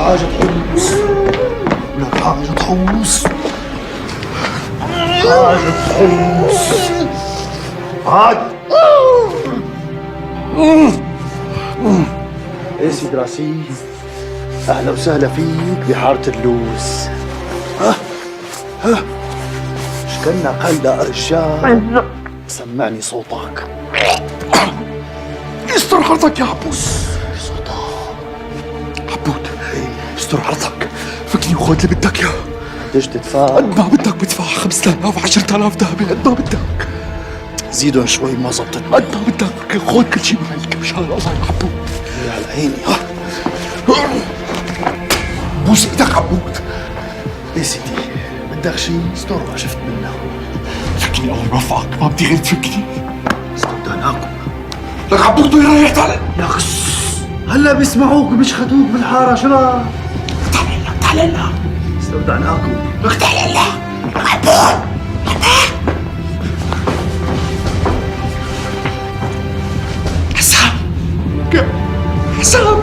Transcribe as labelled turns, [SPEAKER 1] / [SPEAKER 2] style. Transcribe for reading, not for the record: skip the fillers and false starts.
[SPEAKER 1] حاجة تحوس، ولك حاجة تحوس، حاجة تحوس. عاد ايه سيد راسي، اهلا وسهلا فيك بحارة اللوز. ها شكلنا قلة رجال، سمعني صوتك. استر عرضك يا عبوس. صوتك عبود، استر عرضك، فكني وخذ اللي بدك اياه. قديش تدفع؟ قد ما بدك بدفع 5000 10,000 ذهبي، قد ما بدك. زيدهم شوي ما زبطت. قد ما بدك، خذ كل شيء معك مشان الله يا عبود. على عيني. بوس ايدك عبود. ايه سيدي، بدك شيء؟ استر ما شفت منه. فكني الله يوفقك، ما بدي غير تفكني. استودعناكم لك عبود. وين رايح؟ تعال يا خص، هلا بيسمعوك وبيشخدوك بالحاره. شو رايك؟ تعال لك، تعال لك، استودعناكم. لك تعال لك عبود. حسام، حسام